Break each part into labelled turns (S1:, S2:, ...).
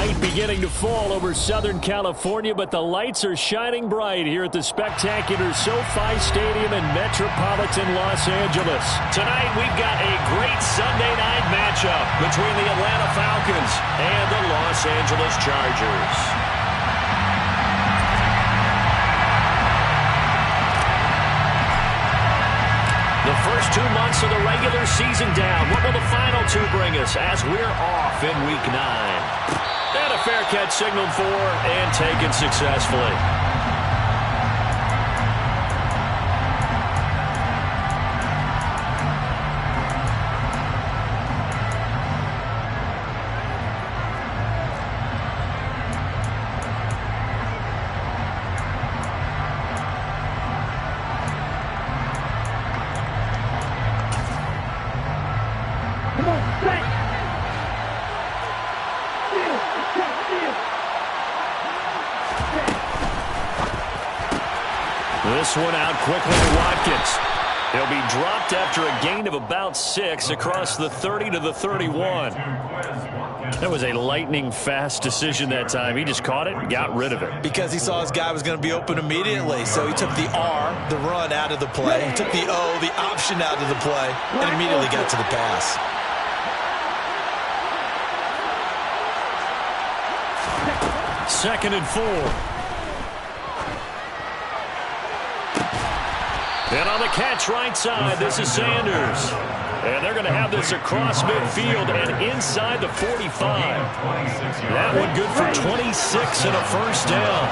S1: night beginning to fall over Southern California, but the lights are shining bright here at the spectacular SoFi Stadium in metropolitan Los Angeles. Tonight, we've got a great Sunday night matchup between the Atlanta Falcons and the Los Angeles Chargers. The first 2 months of the regular season down. What will the final two bring us as we're off in Week 9? And a fair catch signaled for and taken successfully. This one out quickly to Watkins. He'll be dropped after a gain of about 6 across the 30 to the 31. That was a lightning-fast decision that time. He just caught it and got rid of it.
S2: Because he saw his guy was going to be open immediately. So he took the R, the run, out of the play. He took the O, the option, out of the play, and immediately got to the pass.
S1: Second and 4. And on the catch right side, this is Sanders. And they're going to have this across midfield and inside the 45. That one good for 26 and a first down.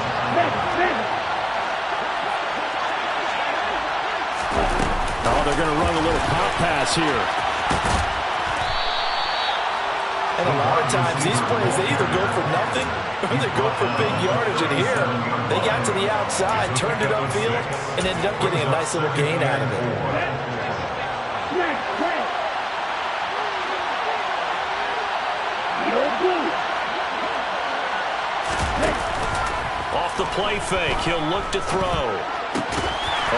S1: Oh, they're going to run a little pop pass here.
S2: And a lot of times, these plays, they either go for nothing or they go for big yardage. And here, they got to the outside, turned it upfield, and ended up getting a nice little gain out of it.
S1: Off the play fake, he'll look to throw.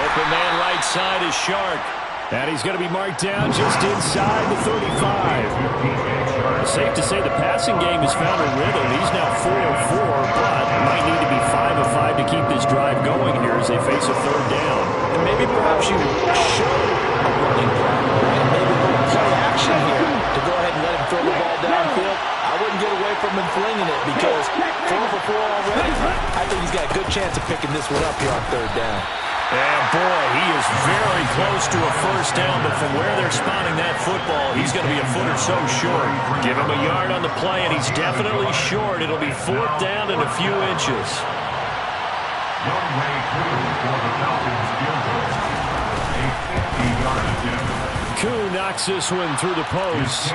S1: Open man right side is Shark. And he's going to be marked down just inside the 35. Safe to say the passing game has found a rhythm. He's now 4 of 4, but might need to be 5 of 5 to keep this drive going here as they face a third down.
S2: And maybe perhaps you show a running play and maybe go play action here to go ahead and let him throw the ball downfield. I wouldn't get away from him flinging it because 4 for 4 already. I think he's got a good chance of picking this one up here on third down.
S1: And boy, he is very close to a first down, but from where they're spotting that football, he's going to be a foot or so short. Give him a yard on the play, and he's definitely short. It'll be fourth down and a few inches.
S3: One way through for the Falcons field goal. A 50-yard attempt.
S1: Koo knocks this one through the post.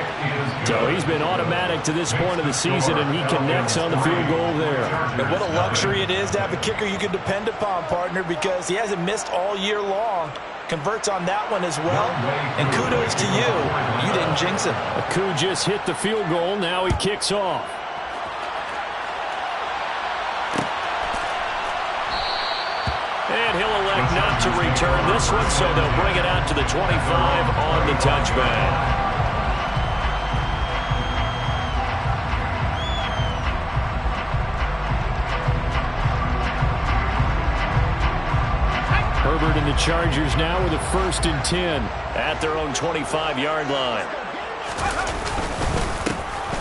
S1: So he's been automatic to this point of the season, and he connects on the field goal there.
S2: And what a luxury it is to have a kicker you can depend upon, partner, because he hasn't missed all year long. Converts on that one as well. And kudos to you. You didn't jinx him.
S1: Koo just hit the field goal. Now he kicks off. And he'll elect not to return this one, so they'll bring it out to the 25 on the touchback. Herbert and the Chargers now with a 1st and 10 at their own 25-yard line.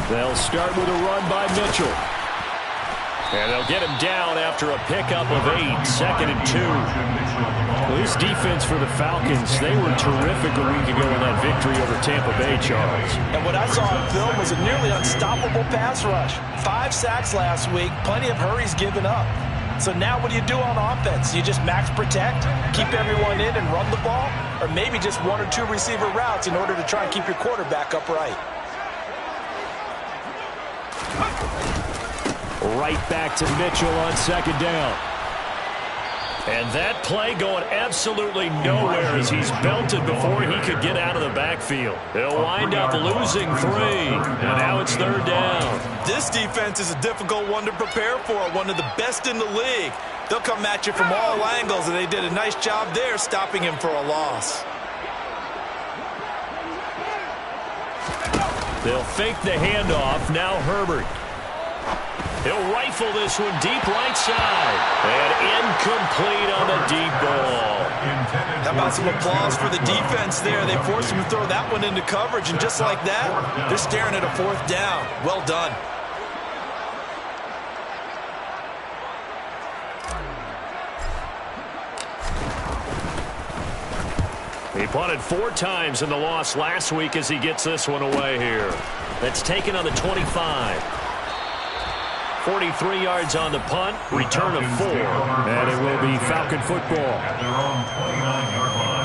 S1: They'll start with a run by Mitchell. And they'll get him down after a pickup of 8, 2nd and 2. Well, this defense for the Falcons, they were terrific a week ago in that victory over Tampa Bay, Charles.
S2: And what I saw on film was a nearly unstoppable pass rush. 5 sacks last week, plenty of hurries given up. So now what do you do on offense? You just max protect, keep everyone in and run the ball? Or maybe just 1 or 2 receiver routes in order to try and keep your quarterback upright?
S1: Right back to Mitchell on 2nd down. And that play going absolutely nowhere as he's belted before he could get out of the backfield. They'll wind up losing 3. And now it's 3rd down.
S2: This defense is a difficult one to prepare for, one of the best in the league. They'll come at you from all angles, and they did a nice job there stopping him for a loss.
S1: They'll fake the handoff. Now Herbert. He'll rifle this one deep right side. And incomplete on the deep ball.
S2: How about some applause for the defense there? They forced him to throw that one into coverage, and just like that, they're staring at a 4th down. Well done.
S1: He punted 4 times in the loss last week as he gets this one away here. That's taken on the 25. 43 yards on the punt, return of 4. And it will be Falcon football.
S3: At their own 29-yard line.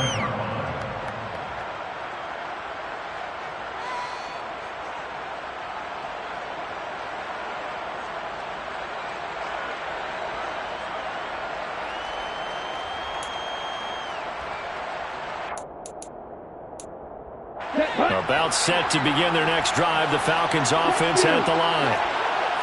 S1: About set to begin their next drive, the Falcons offense at the line.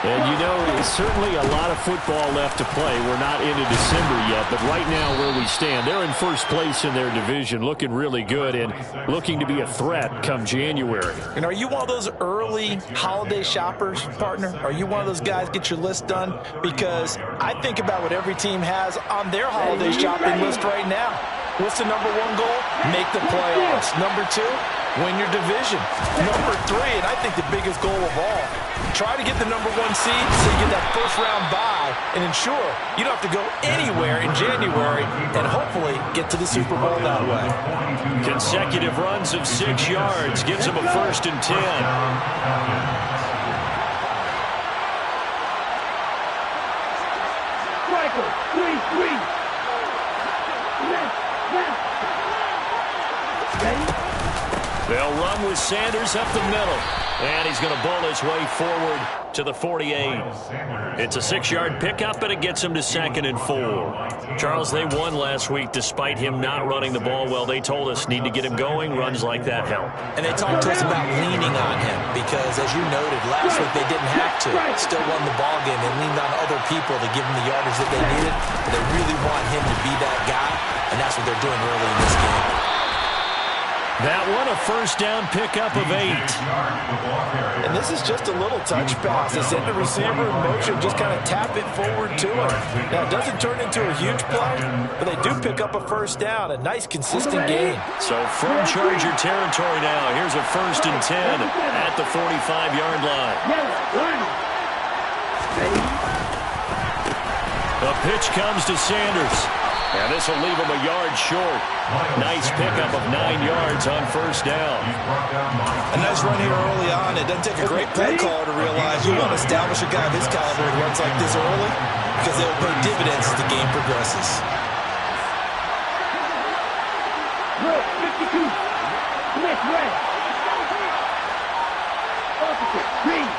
S1: And you know, certainly a lot of football left to play. We're not into December yet, but right now where we stand, they're in first place in their division, looking really good and looking to be a threat come January.
S2: And are you one of those early holiday shoppers, partner? Are you one of those guys get your list done? Because I think about what every team has on their holiday shopping list right now. What's the number 1 goal? Make the playoffs. Number 2, win your division. Number 3, and I think the biggest goal of all, try to get the number 1 seed so you get that first-round bye and ensure you don't have to go anywhere in January and hopefully get to the Super Bowl that way.
S1: Consecutive runs of 6 yards gives them a 1st and 10.
S4: Michael, 3-3.
S1: They'll run with Sanders up the middle. And he's going to bowl his way forward to the 48. It's a 6-yard pickup, and it gets him to 2nd and 4. Charles, they won last week despite him not running the ball well. They told us need to get him going. Runs like that help.
S2: And they talked to us about leaning on him because, as you noted, last week they didn't have to. Still won the ball game. They leaned on other people to give them the yardage that they needed. But they really want him to be that guy, and that's what they're doing early in this game.
S1: That one, a 1st down pickup of 8.
S2: And this is just a little touch pass. They send the receiver in motion, just kind of tap it forward to him. Now, it doesn't turn into a huge play, but they do pick up a 1st down, a nice, consistent gain.
S1: So from Charger territory now, here's a 1st and 10 at the 45-yard line. The pitch comes to Sanders. And this will leave him a yard short. Nice pickup of 9 yards on 1st down.
S2: A nice run here early on. It doesn't take a great play caller to realize you want to establish a guy of his caliber who runs like this early because they will pay dividends as the game progresses.
S4: Look, 52. Left, right. Opposite. Green.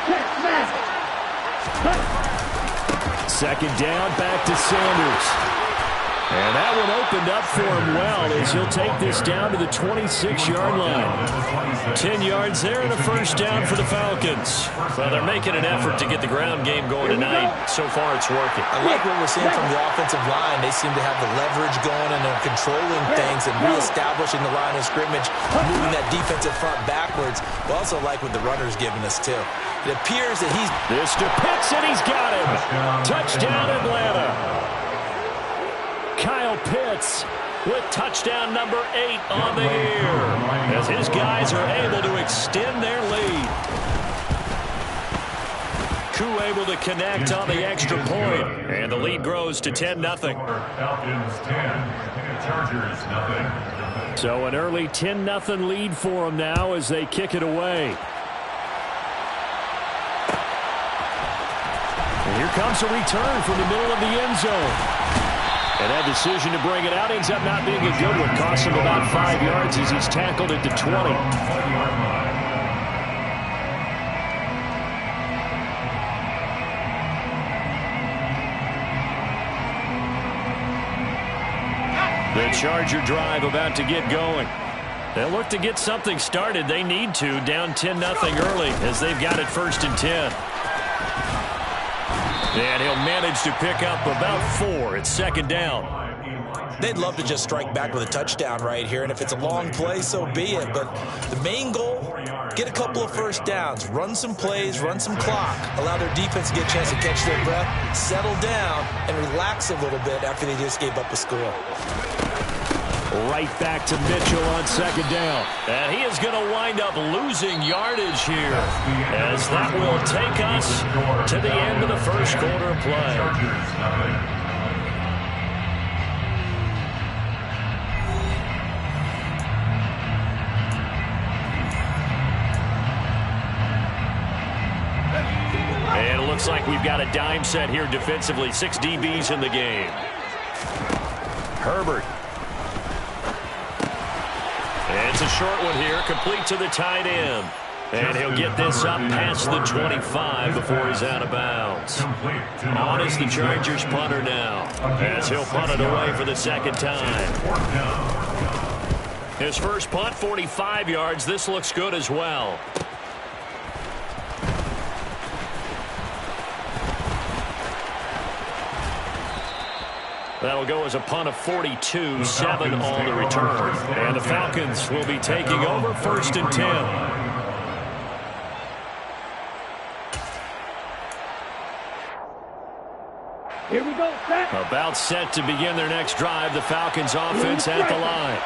S4: Check, smash.
S1: 2nd down, back to Sanders. And that one opened up for him well as he'll take this down to the 26-yard line. 10 yards there and a 1st down for the Falcons. Well, they're making an effort to get the ground game going tonight. So far, it's working.
S2: I like what we're seeing from the offensive line. They seem to have the leverage going and they're controlling things and reestablishing the line of scrimmage, moving that defensive front backwards. We also like what the runner's giving us, too. It appears that he's...
S1: This to Pitts, and he's got him. Touchdown, Atlanta. Kyle Pitts with touchdown number 8 on the year as his guys are able to extend their lead. Koo able to connect on the extra point, and the lead grows to 10-0.
S3: Falcons 10, Chargers 0.
S1: So an early 10-0 lead for them now as they kick it away. And here comes a return from the middle of the end zone. And that decision to bring it out ends up not being a good one. Costs him about 5 yards as he's tackled at the 20. The Charger drive about to get going. They'll look to get something started. They need to, down 10-0 early as they've got it 1st and 10. And he'll manage to pick up about 4 at 2nd down.
S2: They'd love to just strike back with a touchdown right here, and if it's a long play, so be it. But the main goal, get a couple of first downs, run some plays, run some clock, allow their defense to get a chance to catch their breath, settle down, and relax a little bit after they just gave up a score.
S1: Right back to Mitchell on second down. And he is going to wind up losing yardage here, as that will take us to the end of the first quarter of play. And it looks like we've got a dime set here defensively. 6 DBs in the game. Herbert. And it's a short one here, complete to the tight end. And he'll get this up past the 25 before he's out of bounds. On is the Chargers punter now, as he'll punt it away for the second time. His first punt, 45 yards. This looks good as well. That'll go as a punt of 42, 7 on the return. And the Falcons will be taking over 1st and 10.
S4: Here we go, set.
S1: About set to begin their next drive. The Falcons offense at the line.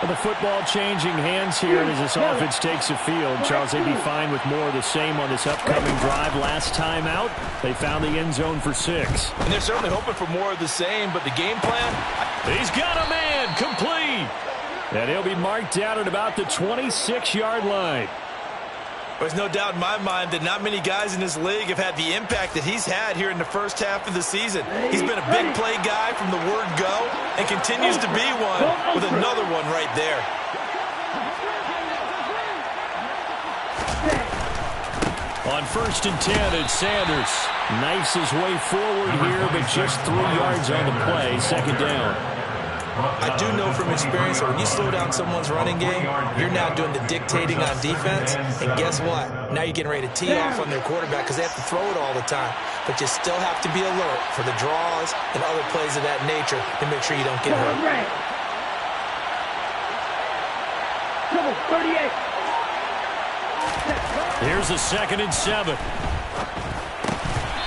S1: The football changing hands here as this offense takes the field. Charles, they'd be fine with more of the same on this upcoming drive. Last time out, they found the end zone for 6.
S2: And they're certainly hoping for more of the same, but the game plan?
S1: He's got a man, complete. And he'll be marked down at about the 26-yard line.
S2: There's no doubt in my mind that not many guys in this league have had the impact that he's had here in the first half of the season. He's been a big play guy from the word go and continues to be one with another one right there.
S1: On 1st and 10, it's Sanders. Knifes his way forward here, but just 3 yards on the play. Second down.
S2: I do know from experience that when you slow down someone's running game, you're now doing the dictating on defense. And guess what? Now you're getting ready to tee off on their quarterback because they have to throw it all the time. But you still have to be alert for the draws and other plays of that nature to make sure you don't get hurt.
S4: Come on, 38.
S1: Here's a 2nd and 7.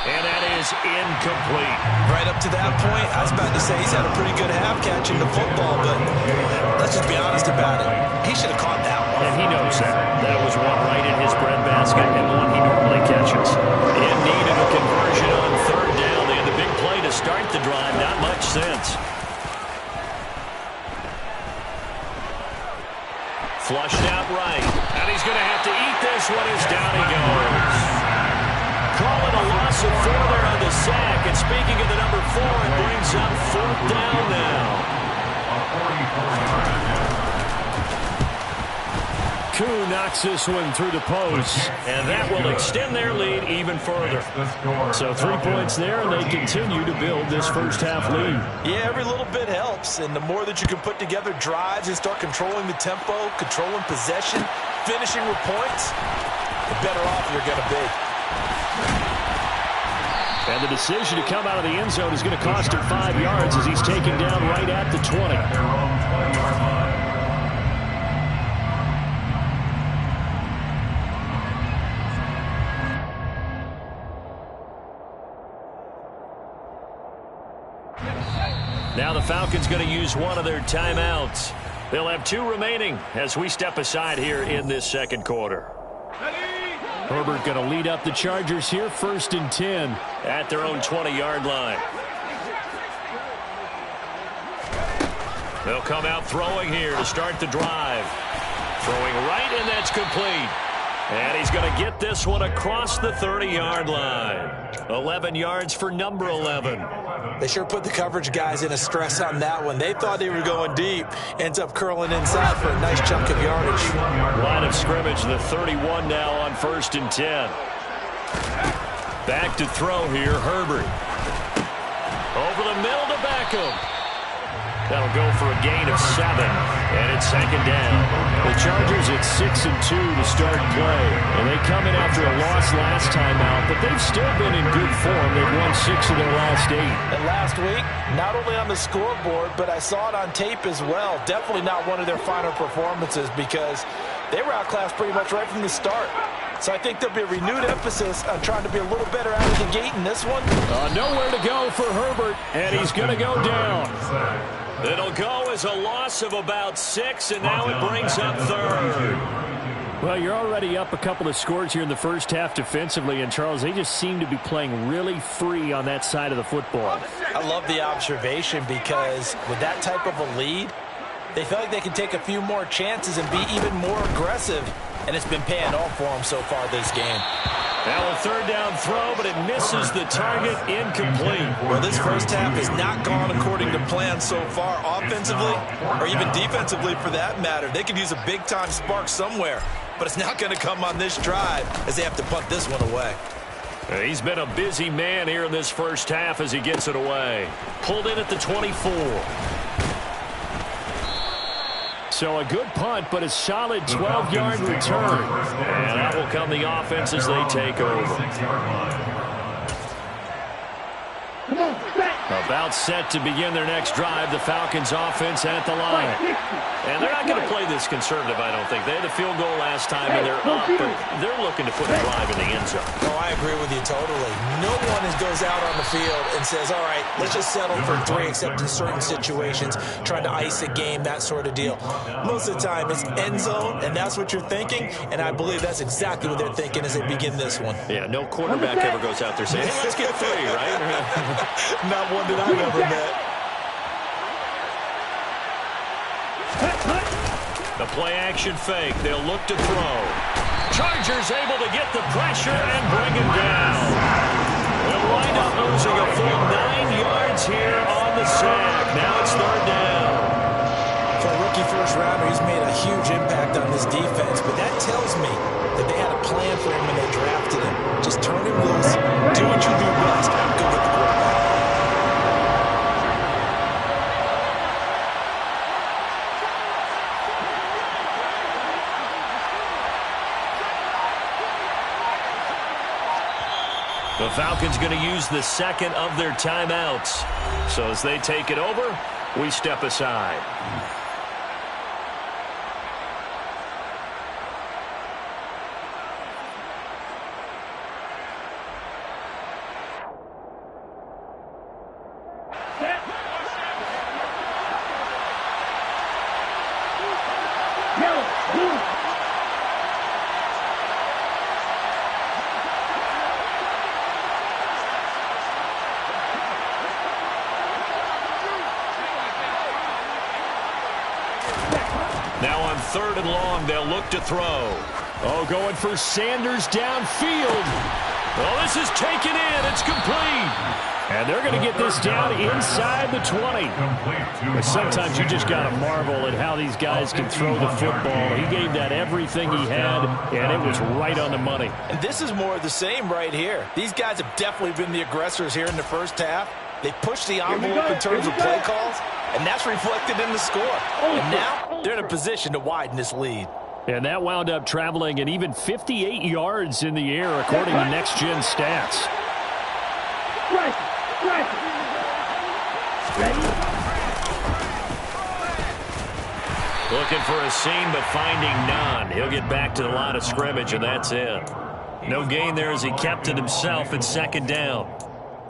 S1: And that is incomplete.
S2: Right up to that point, I was about to say he's had a pretty good half catching the football, but let's just be honest about it. He should have caught that one.
S1: And he knows that. That was one right in his breadbasket and one he normally catches. In need of a conversion on 3rd down. They had the big play to start the drive. Not much sense. Flushed out right. And he's going to have to eat this one as down he goes. Calling a loss of 4 there on the sack. And speaking of the number 4, it brings up 4th down now. Koo knocks this one through the post, and that will extend their lead even further. So 3 points there, and they continue to build this first half lead.
S2: Yeah, every little bit helps, and the more that you can put together drives and start controlling the tempo, controlling possession, finishing with points, the better off you're going to be.
S1: And the decision to come out of the end zone is going to cost him 5 yards as he's taken down right at the 20. Now the Falcons going to use one of their timeouts. They'll have 2 remaining as we step aside here in this second quarter. Herbert going to lead up the Chargers here, 1st and 10 at their own 20-yard line. They'll come out throwing here to start the drive. Throwing right, and that's complete. And he's going to get this one across the 30-yard line. 11 yards for number 11.
S2: They sure put the coverage guys in a stress on that one. They thought they were going deep. Ends up curling inside for a nice chunk of yardage.
S1: Line of scrimmage, the 31 now on 1st and 10. Back to throw here, Herbert. Over the middle to Beckham. That'll go for a gain of 7, and it's second down. The Chargers at 6-2 to start play, and they come in after a loss last time out, but they've still been in good form. They've won 6 of their last 8.
S2: And last week, not only on the scoreboard, but I saw it on tape as well. Definitely not one of their finer performances because they were outclassed pretty much right from the start. So I think there'll be a renewed emphasis on trying to be a little better out of the gate in this one.
S1: Nowhere to go for Herbert, and he's going to go down. It'll go as a loss of about 6, and now it brings up third. Well, you're already up a couple of scores here in the first half defensively, and Charles, they just seem to be playing really free on that side of the football.
S2: I love the observation because with that type of a lead, they feel like they can take a few more chances and be even more aggressive, and it's been paying off for them so far this game.
S1: Now a third down throw, but it misses the target, incomplete.
S2: Well, this first half has not gone according to plan so far, offensively or even defensively for that matter. They could use a big-time spark somewhere, but it's not going to come on this drive as they have to punt this one away.
S1: He's been a busy man here in this first half as he gets it away. Pulled in at the 24. So a good punt, but a solid 12-yard return. And that will come the offense as they take over. About set to begin their next drive, the Falcons offense at the line. And they're not going to play this conservative, I don't think. They had a field goal last time, and they're up, but they're looking to put a drive in the end zone.
S2: Oh, I agree with you totally. No one goes out on the field and says, all right, let's just settle for 3, except in certain situations, trying to ice a game, that sort of deal. Most of the time, it's end zone, and that's what you're thinking, and I believe that's exactly what they're thinking as they begin this one.
S1: Yeah, no quarterback ever goes out there saying, hey, let's get 3, right?
S2: Not one that I've ever met.
S1: The play-action fake. They'll look to throw. Chargers able to get the pressure and bring him down. They'll wind up losing a full 9 yards here on the sack. Now it's third down.
S2: For a rookie first-rounder, he's made a huge impact on this defense, but that tells me that they had a plan for him when they drafted him. Just turn him loose, do what you do best, go get the quarterback.
S1: The Falcons going to use the second of their timeouts. So as they take it over, we step aside. Now on third and long, they'll look to throw. Oh, going for Sanders downfield. Oh, this is taken in. It's complete. And they're going to get this down inside the 20. But sometimes you just got to marvel at how these guys can throw the football. He gave that everything he had, and it was right on the money.
S2: And this is more of the same right here. These guys have definitely been the aggressors here in the first half. They pushed the envelope in terms of play calls, and that's reflected in the score. And now they're in a position to widen this lead.
S1: And that wound up traveling an even 58 yards in the air, according to Next Gen Stats. Looking for a seam, but finding none. He'll get back to the line of scrimmage, and that's it. No gain there as he kept it himself at second down.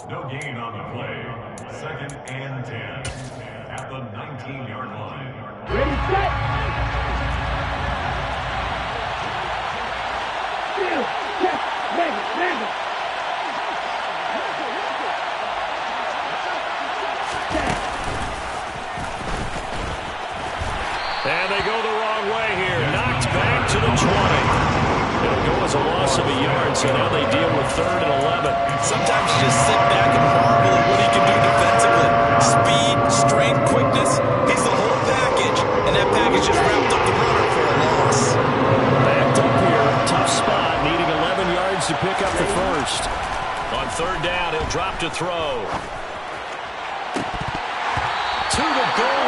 S3: No gain on the play. Second and 10 at the 19-yard line.
S4: Ready, set. Still, check, ready.
S1: And they go the wrong way here. Knocked back to the 20. It'll go as a loss of a yard, so now they deal with third and 11.
S2: Sometimes you just sit back and marvel at what he can do defensively. Speed, strength, quickness. He's the whole package, and that package just wrapped up the runner for a loss.
S1: Backed up here. Tough spot, needing 11 yards to pick up the first. On third down, he'll drop to throw. To the goal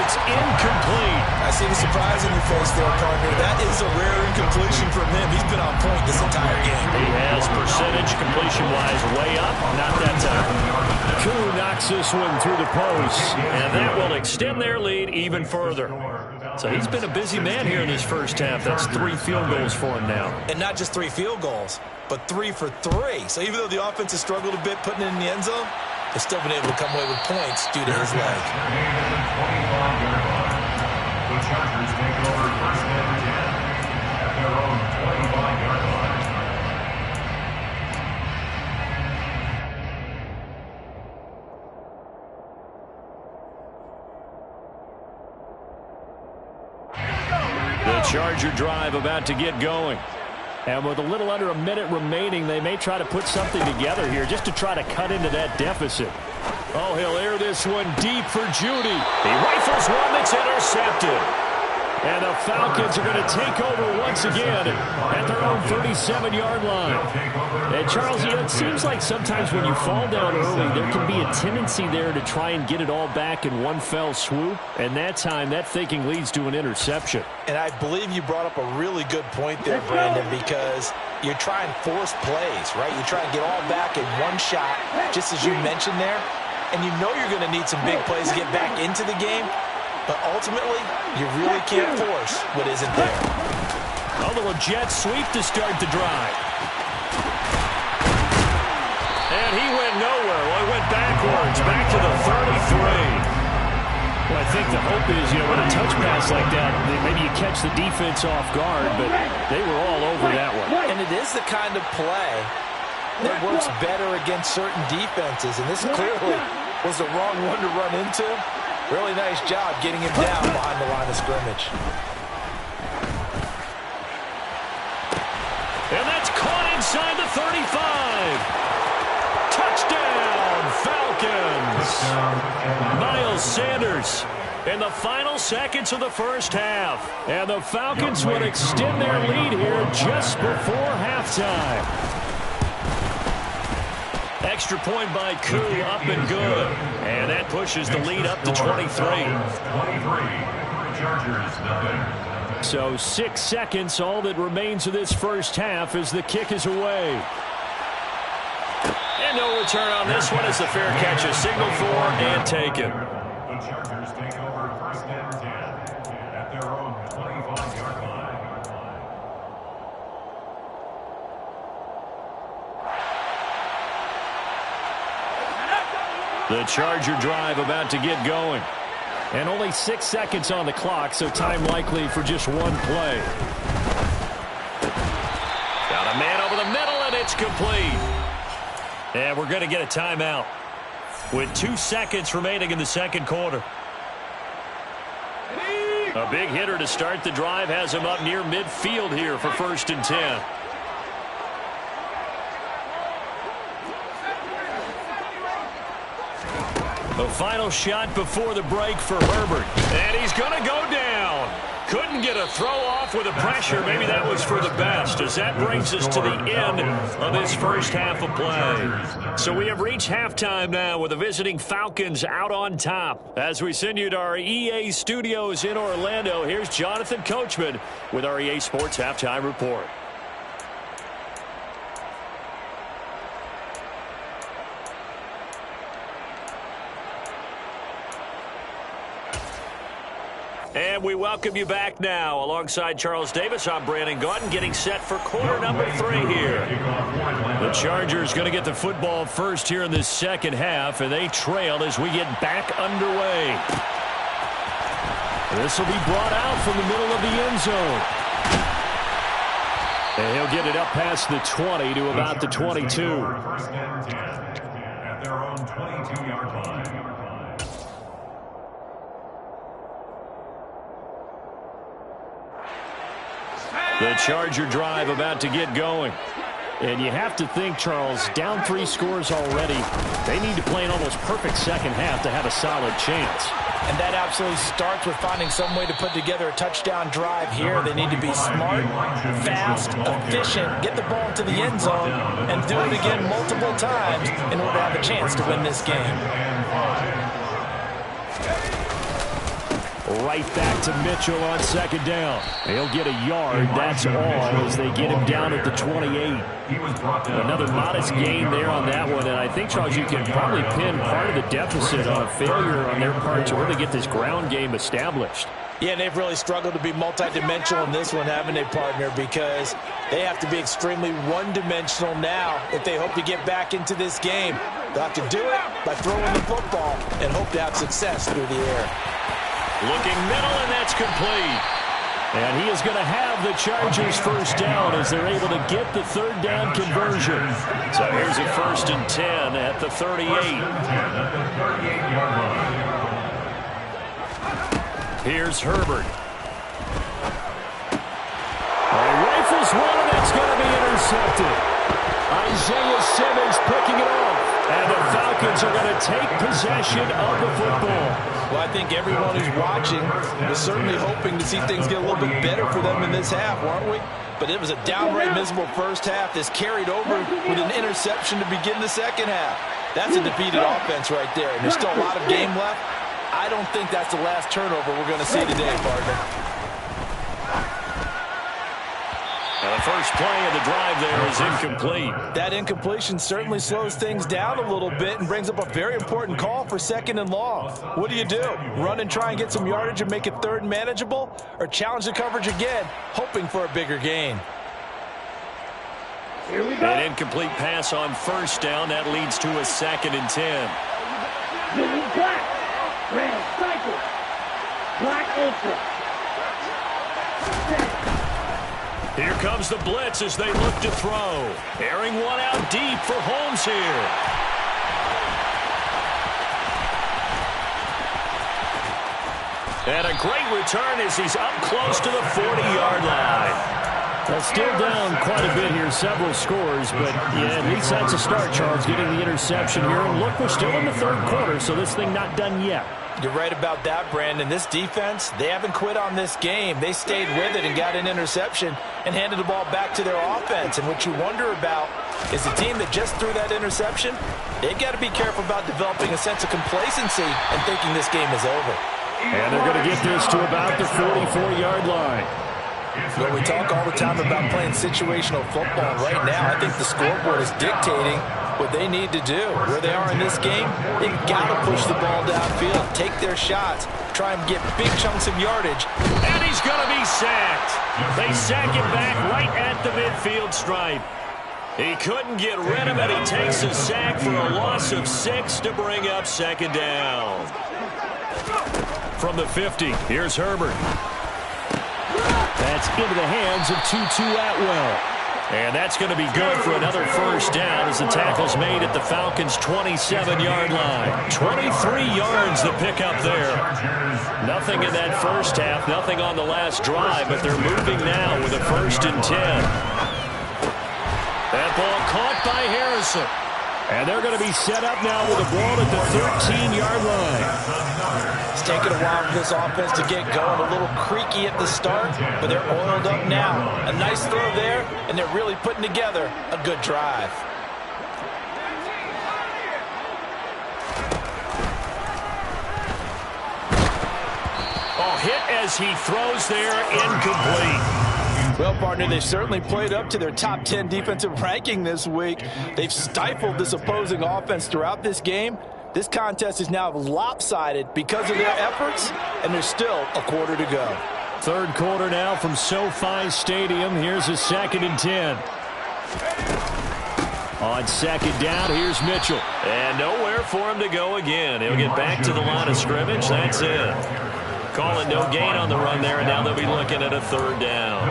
S1: It's incomplete.
S2: I see the surprise in your face there, partner. That is a rare incompletion from him. He's been on point this entire game.
S1: He has percentage completion-wise way up. Not that time. Koo knocks this one through the post, and that will extend their lead even further. So he's been a busy man here in this first half. That's 3 field goals for him now.
S2: And not just 3 field goals, but 3 for 3. So even though the offense has struggled a bit putting it in the end zone, they've still been able to come away with points due to his leg.
S3: The Chargers take over first and 10 at their own 25-yard line.
S1: The Charger drive about to get going. And with a little under a minute remaining, they may try to put something together here just to try to cut into that deficit. Oh, he'll air this one deep for Judy. He rifles one that's intercepted. And the Falcons are going to take over once again at their own 37-yard line. And Charles, you know, it seems like sometimes when you fall down early, there can be a tendency there to try and get it all back in one fell swoop. And that time, that thinking leads to an interception.
S2: And I believe you brought up a really good point there, Brandon, because you're trying to force plays, right? You're trying to get all back in one shot, just as you mentioned there. And you know you're going to need some big plays to get back into the game. But ultimately, you really can't force what isn't there.
S1: A little jet sweep to start the drive. And he went nowhere. Well, he went backwards, back to the 33. Well, I think the hope is, you know, with a touch pass like that, maybe you catch the defense off guard, but they were all over that one.
S2: And it is the kind of play that works better against certain defenses, and this clearly was the wrong one to run into. Really nice job getting him down behind the line of scrimmage.
S1: And that's caught inside the 35. Touchdown, Falcons. Miles Sanders in the final seconds of the first half. And the Falcons would extend their lead here just before halftime. Extra point by Koo, up and good. And that pushes the lead up to 23. So 6 seconds, all that remains of this first half as the kick is away. And no return on this one as the fair catch is signaled for and taken.
S3: The Chargers take over first and 10 at their own 25-yard line.
S1: The Charger drive about to get going. And only 6 seconds on the clock, so time likely for just one play. Got a man over the middle, and it's complete. And we're going to get a timeout with 2 seconds remaining in the second quarter. A big hitter to start the drive has him up near midfield here for first and 10. The final shot before the break for Herbert. And he's going to go down. Couldn't get a throw off with the pressure. Maybe that was for the best, as that brings us to the end of this first half of play. So we have reached halftime now with the visiting Falcons out on top. As we send you to our EA studios in Orlando, here's Jonathan Coachman with our EA Sports Halftime Report. And we welcome you back now. Alongside Charles Davis, I'm Brandon Gaudin, getting set for quarter number 3 here. The Chargers going to get the football first here in this second half, and they trail as we get back underway. This will be brought out from the middle of the end zone. And he'll get it up past the 20 to about the 22.
S3: First and 10 at their own 22-yard line.
S1: The Charger drive about to get going. And you have to think, Charles, down 3 scores already. They need to play an almost perfect second half to have a solid chance.
S2: And that absolutely starts with finding some way to put together a touchdown drive here. They need to be smart, fast, efficient, get the ball into the end zone, and do it again multiple times in order to have a chance to win this game.
S1: Right back to Mitchell on second down. He'll get a yard, that's all, as they get him down at the 28. Another modest gain there on that one, and I think, Charles, you can probably pin part of the deficit on a failure on their part to really get this ground game established.
S2: Yeah, they've really struggled to be multidimensional in this one, haven't they, partner? Because they have to be extremely one-dimensional now if they hope to get back into this game. They'll have to do it by throwing the football and hope to have success through the air.
S1: Looking middle, and that's complete. And he is going to have the Chargers first down as they're able to get the third down conversion. So here's a 1st and 10 at the 38. Here's Herbert. Rifles one, and that's going to be intercepted. Isaiah Simmons picking it off. And the Falcons are going to take possession of the football.
S2: Well, I think everyone who's watching was certainly hoping to see things get a little bit better for them in this half, weren't we? But it was a downright miserable first half. This carried over with an interception to begin the second half. That's a defeated offense right there, and there's still a lot of game left. I don't think that's the last turnover we're going to see today, partner.
S1: The first play of the drive there is incomplete.
S2: That incompletion certainly slows things down a little bit and brings up a very important call for 2nd and long. What do you do? Run and try and get some yardage and make it 3rd and manageable? Or challenge the coverage again, hoping for a bigger gain?
S4: Here we go.
S1: An incomplete pass on 1st down. That leads to a 2nd and 10.
S4: Moving black. Red cycle. Black ultra.
S1: Here comes the blitz as they look to throw. Airing one out deep for Holmes here. And a great return as he's up close to the 40-yard line. Still down quite a bit here, several scores, but yeah, at least that's a start, Charles, getting the interception here. And look, we're still in the 3rd quarter, so this thing not done yet.
S2: You're right about that, Brandon. This defense, they haven't quit on this game. They stayed with it and got an interception and handed the ball back to their offense. And what you wonder about is the team that just threw that interception, they've got to be careful about developing a sense of complacency and thinking this game is over.
S1: And they're going to get this to about the 44-yard line.
S2: Well, we talk all the time about playing situational football. Right now, I think the scoreboard is dictating what they need to do. Where they are in this game, they've got to push the ball downfield, take their shots, try and get big chunks of yardage.
S1: And he's going to be sacked. They sack him back right at the midfield stripe. He couldn't get rid of it. He takes a sack for a loss of 6 to bring up 2nd down. From the 50, here's Herbert. That's into the hands of Tutu Atwell. And that's going to be good for another first down as the tackle's made at the Falcons' 27-yard line. 23 yards the pickup there. Nothing in that first half, nothing on the last drive, but they're moving now with a 1st and 10. That ball caught by Harrison. And they're going to be set up now with the ball at the 13-yard line.
S2: It's taken a while for this offense to get going. A little creaky at the start, but they're oiled up now. A nice throw there, and they're really putting together a good drive.
S1: Oh, hit as he throws there, incomplete.
S2: Well, partner, they've certainly played up to their top 10 defensive ranking this week. They've stifled this opposing offense throughout this game. This contest is now lopsided because of their efforts, and there's still a quarter to go.
S1: 3rd quarter now from SoFi Stadium. Here's a 2nd and 10. On 2nd down, here's Mitchell. And nowhere for him to go again. He'll get back to the line of scrimmage. That's it. Calling no gain on the run there, and now they'll be looking at a 3rd down.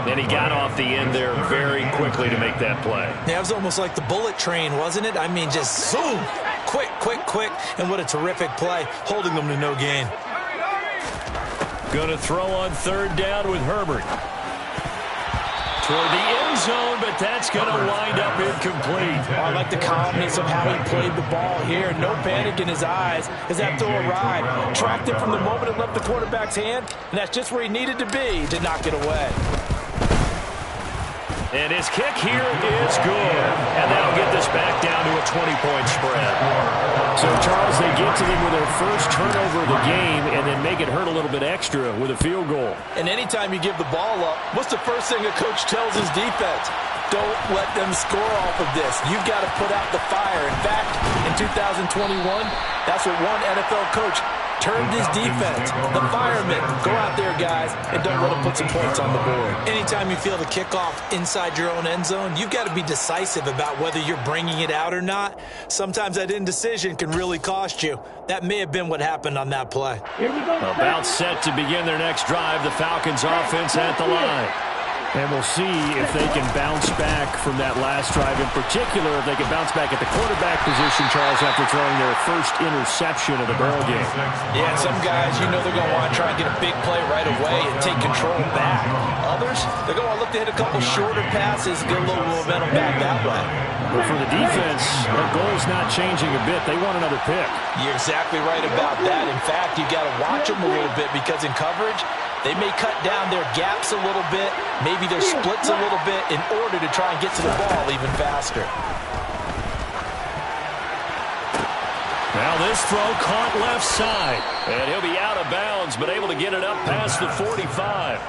S1: And he got off the end there very quickly to make that play.
S2: Yeah, it was almost like the bullet train, wasn't it? I mean, just zoom. Quick, quick, quick. And what a terrific play, holding them to no gain.
S1: Going to throw on 3rd down with Herbert. Toward the end zone, but that's going to wind up incomplete.
S2: I like the calmness of how he played the ball here. No panic in his eyes as that throw arrived. Tracked it from the moment it left the quarterback's hand, and that's just where he needed to be to knock it away.
S1: And his kick here is good. And that'll get this back down to a 20-point spread. So, Charles, they get to them with their first turnover of the game and then make it hurt a little bit extra with a field goal.
S2: And anytime you give the ball up, what's the first thing a coach tells his defense? Don't let them score off of this. You've got to put out the fire. In fact, in 2021, that's what one NFL coach turned his defense. The firemen, go out there, guys, and don't let them put some points on the board. Anytime you feel the kickoff inside your own end zone, you've got to be decisive about whether you're bringing it out or not. Sometimes that indecision can really cost you. That may have been what happened on that play.
S4: Here we go.
S1: About set to begin their next drive, the Falcons offense at the line. And we'll see if they can bounce back from that last drive. In particular, if they can bounce back at the quarterback position, Charles, after throwing their first interception of the ball game.
S2: Yeah, some guys, you know they're going to want to try and get a big play right away and take control back. Others, they're going to look to hit a couple shorter passes, get a little momentum back that way.
S1: But for the defense, their goal's not changing a bit. They want another pick.
S2: You're exactly right about that. In fact, you got to watch them a little bit because in coverage, they may cut down their gaps a little bit, maybe their splits a little bit in order to try and get to the ball even faster.
S1: Now this throw caught left side. And he'll be out of bounds, but able to get it up past the 45.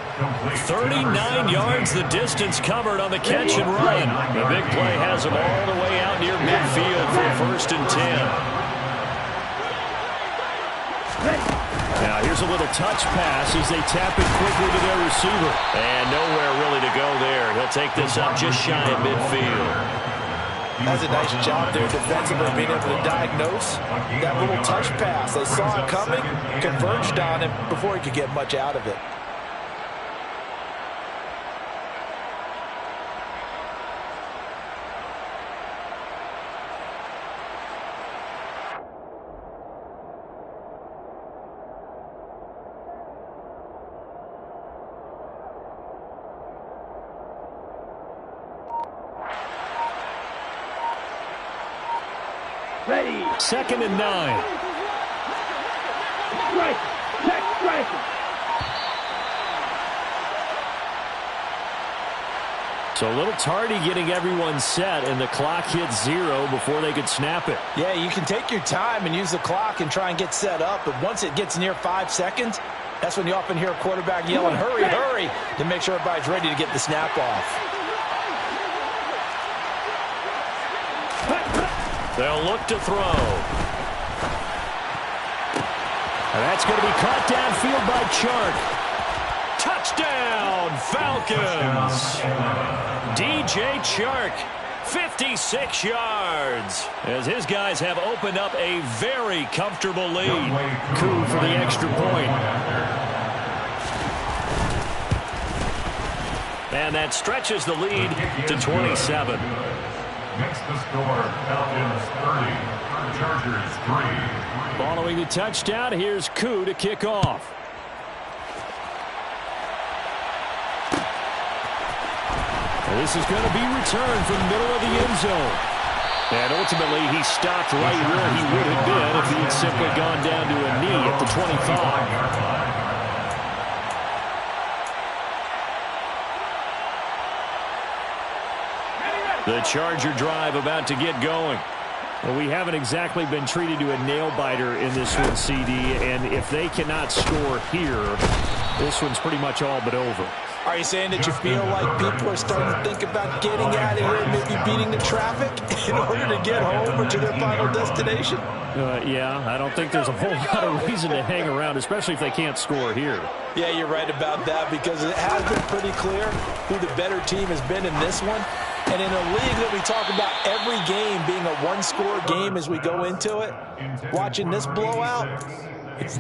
S1: 39 yards the distance covered on the catch and run. The big play has him all the way out near midfield for 1st and 10. Now here's a little touch pass as they tap it quickly to their receiver. And nowhere really to go there. He'll take this up just shy of midfield.
S2: That's a nice job there defensively, being able to diagnose that little touch pass. They saw it coming, converged on him before he could get much out of it.
S4: Ready.
S1: 2nd and 9.
S4: Strike. Check striker.
S1: So a little tardy getting everyone set, and the clock hit 0 before they could snap it.
S2: Yeah, you can take your time and use the clock and try and get set up, but once it gets near 5 seconds, that's when you often hear a quarterback yelling, hurry, hurry, to make sure everybody's ready to get the snap off.
S1: They'll look to throw. And that's going to be caught downfield by Chark. Touchdown, Falcons. DJ Chark, 56 yards. As his guys have opened up a very comfortable lead. Coup for the extra point. And that stretches the lead to 27.
S3: Makes the score Falcons 30, Chargers 3.
S1: Following the touchdown, here's Koo to kick off. This is going to be returned from the middle of the end zone. And ultimately, he stopped right where he would have been if he had simply gone down to a knee at the 25. The Charger drive about to get going. Well, we haven't exactly been treated to a nail-biter in this one, CD, and if they cannot score here, this one's pretty much all but over.
S2: Are you saying that you feel like people are starting to think about getting out of here and maybe beating the traffic in order to get home or to their final destination?
S1: Yeah, I don't think there's a whole lot of reason to hang around, especially if they can't score here.
S2: Yeah, you're right about that because it has been pretty clear who the better team has been in this one. And in a league that we talk about every game being a one-score game as we go into it, watching this blowout,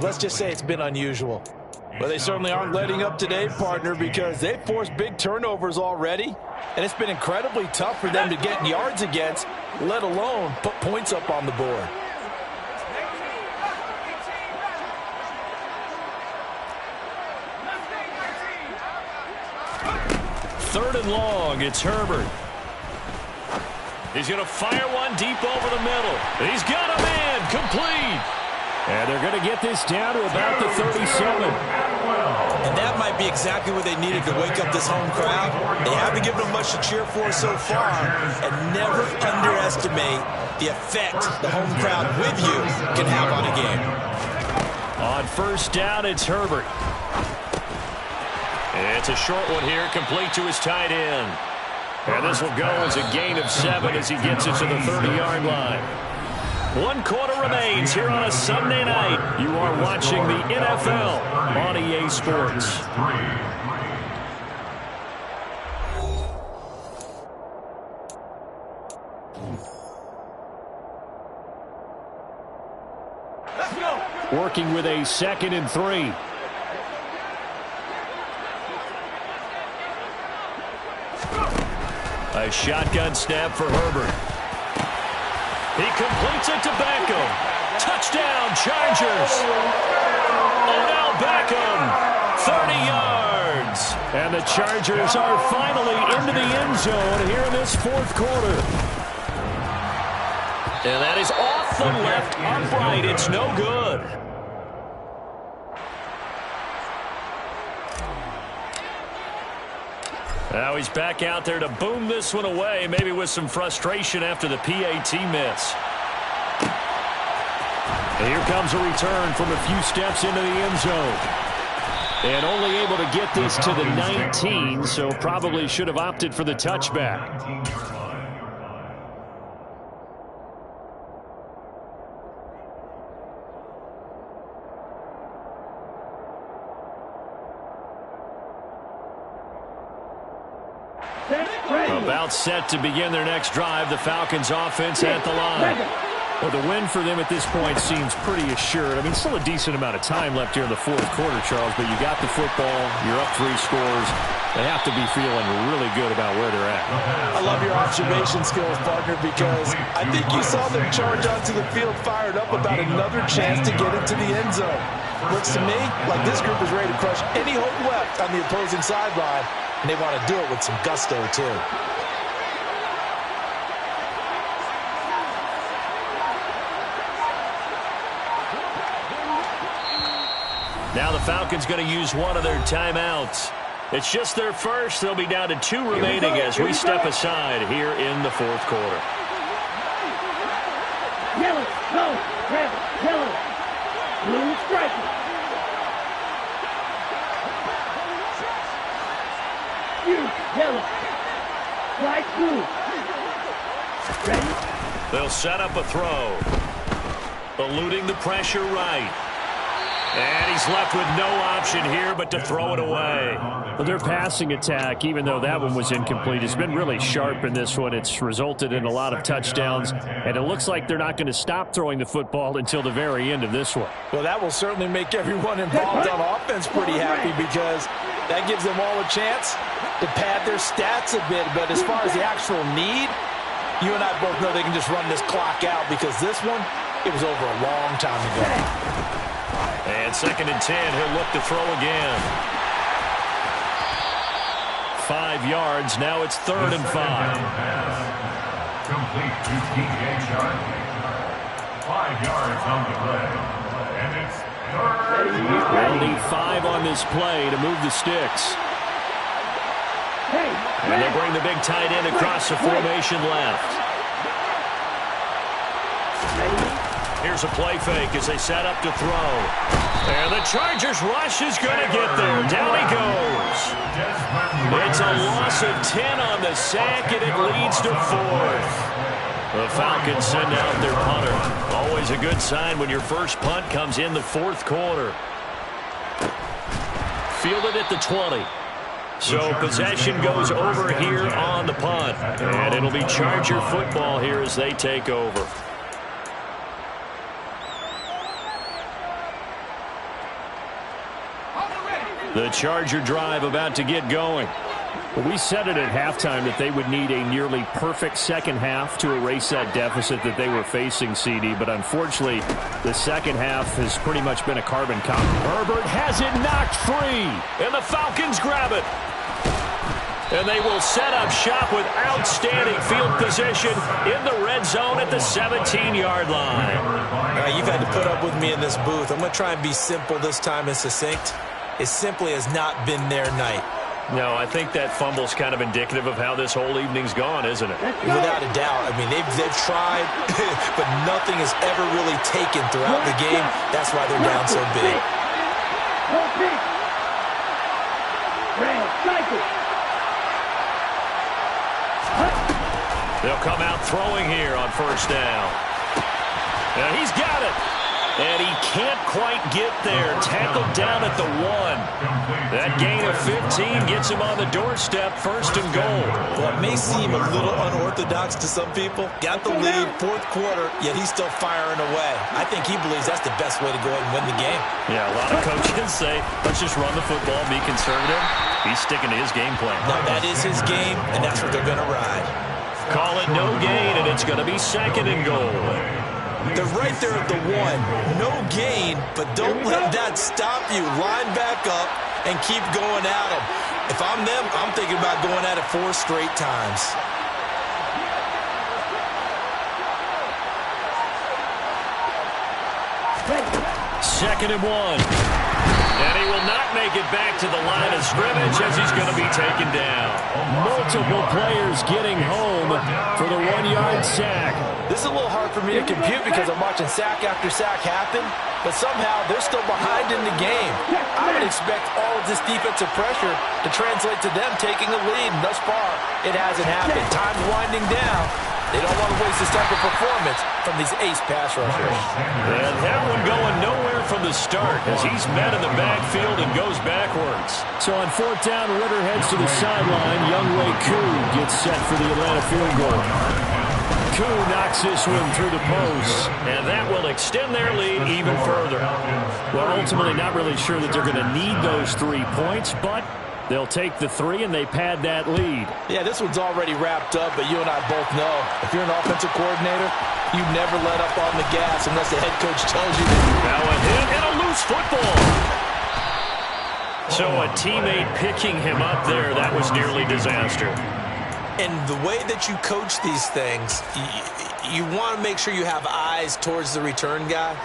S2: let's just say it's been unusual. Well, they certainly aren't letting up today, partner, because they've forced big turnovers already, and it's been incredibly tough for them to get yards against, let alone put points up on the board.
S1: Third and long, it's Herbert. He's going to fire one deep over the middle. He's got a man, complete. And they're going to get this down to about the 37.
S2: And that might be exactly what they needed to wake up this home crowd. They haven't given them much to cheer for so far, and never underestimate the effect the home crowd with you can have on a game.
S1: On first down, it's Herbert. It's a short one here, complete to his tight end. And this will go as a gain of 7 as he gets it to the 30-yard line. 1 quarter remains here on a Sunday night. You are watching the NFL on EA Sports. Working with a 2nd and 3. A shotgun snap for Herbert. He completes it to Beckham. Touchdown, Chargers. Odell Beckham, 30 yards. And the Chargers are finally into the end zone here in this 4th quarter. And that is off the left upright. It's no good. Now he's back out there to boom this one away, maybe with some frustration after the PAT miss. And here comes a return from a few steps into the end zone. And only able to get this to the 19, so probably should have opted for the touchback. About set to begin their next drive, the Falcons offense at the line. Well, the win for them at this point seems pretty assured. I mean, still a decent amount of time left here in the 4th quarter, Charles, but you got the football, you're up 3 scores. They have to be feeling really good about where they're at.
S2: I love your observation skills, partner, because I think you saw them charge onto the field fired up about another chance to get into the end zone. Looks to me like this group is ready to crush any hope left on the opposing sideline, and they want to do it with some gusto, too.
S1: Now the Falcons going to use one of their timeouts. It's just their first. They'll be down to 2 remaining as we step aside here in the 4th quarter.
S4: Yellow, go, red, yellow, blue striker. You, yellow, white, blue. Ready?
S1: They'll set up a throw. Eluding the pressure right. And he's left with no option here but to throw it away. Well, their passing attack, even though that one was incomplete, has been really sharp in this one. It's resulted in a lot of touchdowns, and it looks like they're not going to stop throwing the football until the very end of this one.
S2: Well, that will certainly make everyone involved on offense pretty happy because that gives them all a chance to pad their stats a bit. But as far as the actual need, you and I both know they can just run this clock out because this one, it was over a long time ago.
S1: And 2nd and 10, he'll look to throw again. 5 yards, now it's 3rd and 5.
S3: Complete to DJ Charlie. 5 yards on the play. And it's 3rd.
S1: They'll need 5 on this play to move the sticks. And they bring the big tight end across the formation left. Here's a play fake as they set up to throw. And the Chargers rush is going to get there. Down he goes. It's a loss of 10 on the sack, and it leads to 4th. The Falcons send out their punter. Always a good sign when your first punt comes in the 4th quarter. Fielded at the 20. So possession goes over here on the punt. And it'll be Charger football here as they take over. The Charger drive about to get going. Well, we said it at halftime that they would need a nearly perfect second half to erase that deficit that they were facing, CD. But unfortunately, the second half has pretty much been a carbon copy. Herbert has it knocked free, and the Falcons grab it. And they will set up shop with outstanding field position in the red zone at the 17-yard line.
S2: You've had to put up with me in this booth. I'm going to try and be simple this time and succinct. it simply has not been their night.
S1: No, I think that fumble's kind of indicative of how this whole evening's gone, isn't it?
S2: Without a doubt. I mean, they've tried, but nothing has ever really taken throughout the game. That's why they're down so big.
S1: They'll come out throwing here on first down. And he's got it. And he can't quite get there. Tackled down at the 1. That gain of 15 gets him on the doorstep, first and goal.
S2: Well, it may seem a little unorthodox to some people. Got the lead, fourth quarter, yet he's still firing away. I think he believes that's the best way to go ahead and win the game.
S1: Yeah, a lot of coaches say, let's just run the football, be conservative. He's sticking to his game plan.
S2: Now, that is his game, and that's what they're going to ride.
S1: Call it no gain, and it's going to be second and goal.
S2: They're right there at the 1. No gain, but don't let that stop you. Line back up and keep going at them. If I'm them, I'm thinking about going at it 4 straight times.
S1: Second and 1. And he will not make it back to the line of scrimmage as he's going to be taken down. Multiple players getting home for the 1-yard sack.
S2: This is a little hard for me to compute because I'm watching sack after sack happen, but somehow they're still behind in the game. I would expect all of this defensive pressure to translate to them taking a lead, and thus far, it hasn't happened. Time's winding down. They don't want to waste this type of performance from these ace pass rushers.
S1: And that one going nowhere from the start as he's met in the backfield and goes backwards. So on fourth down, Ritter heads to the sideline. Usfl Wk gets set for the Atlanta field goal. Wk knocks this one through the post, and that will extend their lead even further. Well, ultimately not really sure that they're going to need those 3 points, but they'll take the 3 and they pad that lead.
S2: Yeah, this one's already wrapped up, but you and I both know if you're an offensive coordinator, you never let up on the gas unless the head coach tells you to.
S1: Now a hit and a loose football. So a teammate picking him up there, that was nearly disaster.
S2: And the way that you coach these things, you want to make sure you have eyes towards the return guy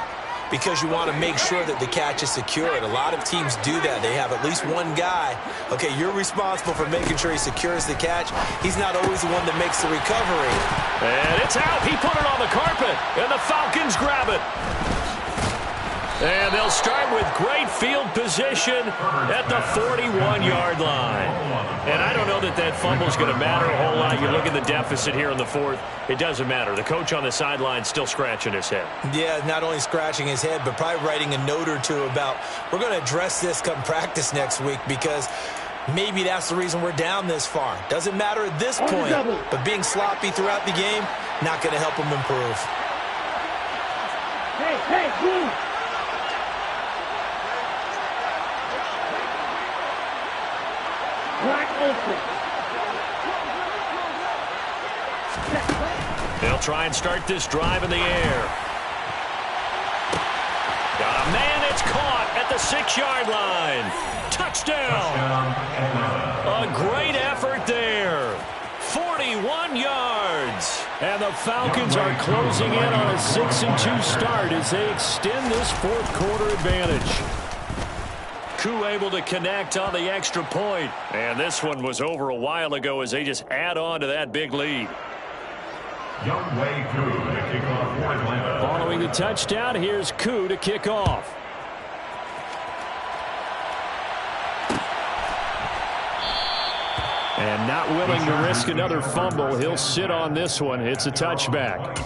S2: because you want to make sure that the catch is secured. A lot of teams do that. They have at least one guy. Okay, you're responsible for making sure he secures the catch. He's not always the one that makes the recovery.
S1: And it's out. He put it on the carpet, and the Falcons grab it. And they'll start with great field position at the 41-yard line. And I don't know that that fumble's going to matter a whole lot. You look at the deficit here in the fourth. It doesn't matter. The coach on the sideline still scratching his head.
S2: Yeah, not only scratching his head, but probably writing a note or two about we're going to address this come practice next week because maybe that's the reason we're down this far. Doesn't matter at this point, but being sloppy throughout the game, not going to help him improve.
S4: Hey, move!
S1: They'll try and start this drive in the air. Got a man, it's caught at the 6-yard line. Touchdown. A great effort there. 41 yards. And the Falcons are closing in on a 6-2 start as they extend this fourth quarter advantage. Wk able to connect on the extra point. And this one was over a while ago as they just add on to that big lead.
S3: Usfl Wk to kick off for Atlanta.
S1: Following the touchdown, here's Wk to kick off. And not willing to risk another fumble, he'll sit on this one. It's a touchback.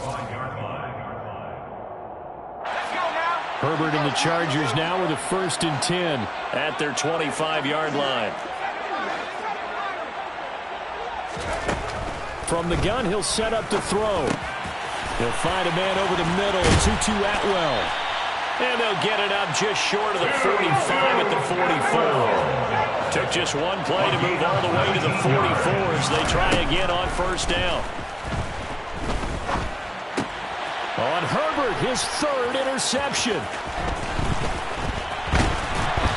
S1: Herbert and the Chargers now with a 1st and 10 at their 25-yard line. From the gun, he'll set up to throw. He'll find a man over the middle, Tutu Atwell. And they'll get it up just short of the 45 at the 44. Took just one play to move all the way to the 44 as they try again on first down. On Herbert, his 3rd interception.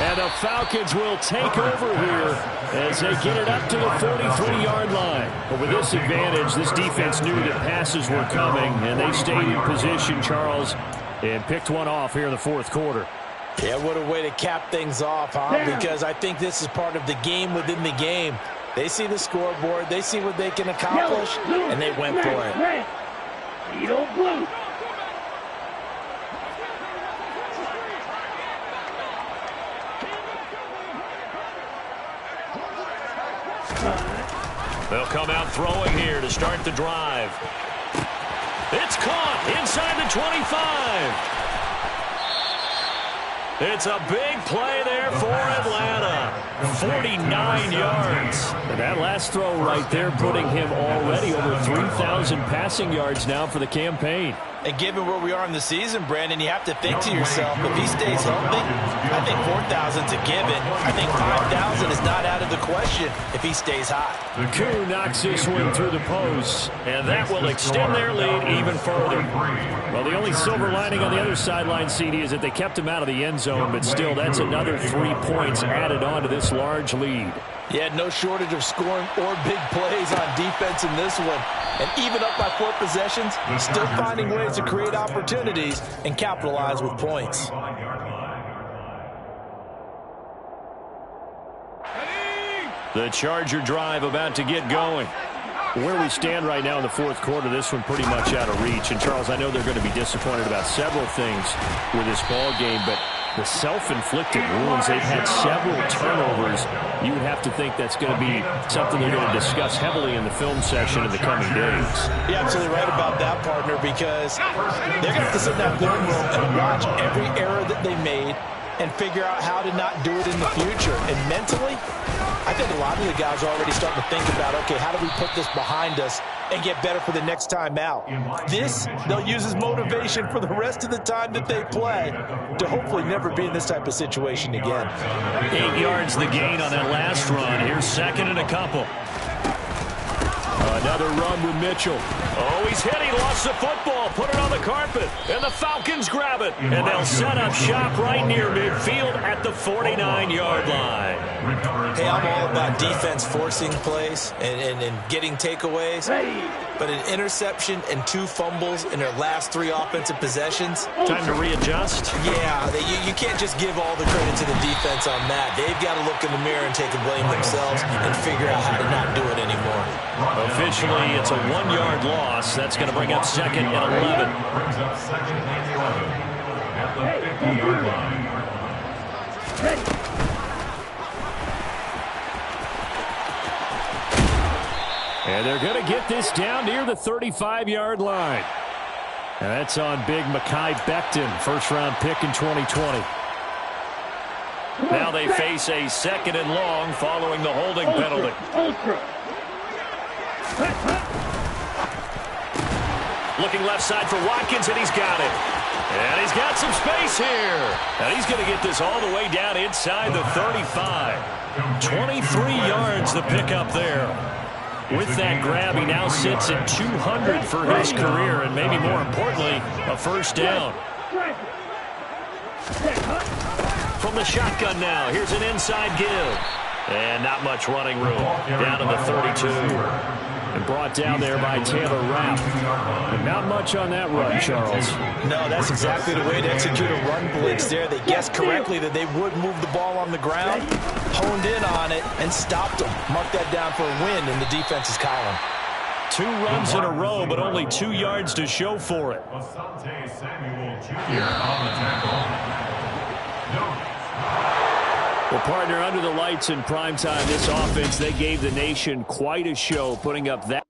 S1: And the Falcons will take over here as they get it up to the 43-yard line. But with this advantage, this defense knew that passes were coming, and they stayed in position, Charles, and picked one off here in the fourth quarter.
S2: Yeah, what a way to cap things off, huh? Because I think this is part of the game within the game. They see the scoreboard, they see what they can accomplish, and they went for it.
S4: Red. Yellow, blue.
S1: They'll come out throwing here to start the drive. It's caught inside the 25. It's a big play there for Atlanta. 49 yards. And that last throw right there putting him already over 3,000 passing yards now for the campaign.
S2: And given where we are in the season, Brandon, you have to think to yourself, if he stays healthy, I think 4,000's a given. I think 5,000 is not out of the question if he stays hot.
S1: Koo knocks this one through the post, and that will extend their lead even further. Well, the only silver lining on the other sideline, CD, is that they kept him out of the end zone, but still, that's another 3 points added on to this large lead.
S2: Yeah, no shortage of scoring or big plays on defense in this one. And even up by 4 possessions, still finding ways to create opportunities and capitalize with points.
S1: The Charger drive about to get going. Where we stand right now in the fourth quarter, this one pretty much out of reach. And, Charles, I know they're going to be disappointed about several things with this ball game, but the self-inflicted wounds, they've had several turnovers. You would have to think that's going to be something they're going to discuss heavily in the film session in the coming days.
S2: You're absolutely right about that, partner, because they're going to have to sit in that film room and watch every error that they made and figure out how to not do it in the future. And mentally, I think a lot of the guys are already starting to think about, okay, how do we put this behind us and get better for the next time out? This, they'll use as motivation for the rest of the time that they play to hopefully never be in this type of situation again.
S1: 8 yards the gain on that last run. Here's second and a couple. Another run with Mitchell. Oh, he's hit. He lost the football. Put it on the carpet. And the Falcons grab it. And they'll set up shop right near midfield at the 49-yard line.
S2: Hey, I'm all about defense forcing plays and getting takeaways. But an interception and 2 fumbles in their last 3 offensive possessions.
S1: Time to readjust.
S2: Yeah, you can't just give all the credit to the defense on that. They've got to look in the mirror and take the blame themselves and figure out how to not do it anymore.
S1: Officially, it's a 1-yard loss. That's going to bring up second and 11.
S3: Brings up second and 11 at the 50-yard line.
S1: And they're going to get this down near the 35-yard line. And that's on big Mekhi Becton, first-round pick in 2020. Now they face a second and long following the holding penalty. Looking left side for Watkins, and he's got it. And he's got some space here. And he's going to get this all the way down inside the 35. 23 yards the pickup there. With that grab, he now sits at 200 for his career, and maybe more importantly, a first down. From the shotgun now, here's an inside give. And not much running room. Down to the 32. And brought down there by Taylor Rapp. And not much on that run, Charles.
S2: No, that's exactly the way to execute a run blitz there. They guessed correctly that they would move the ball on the ground, honed in on it, and stopped them. Mark that down for a win in the defense's column.
S1: 2 runs in a row, but only 2 yards to show for it.
S3: Asante Samuel Jr. on the tackle.
S1: Well, partner, under the lights in primetime, this offense, they gave the nation quite a show, putting up that.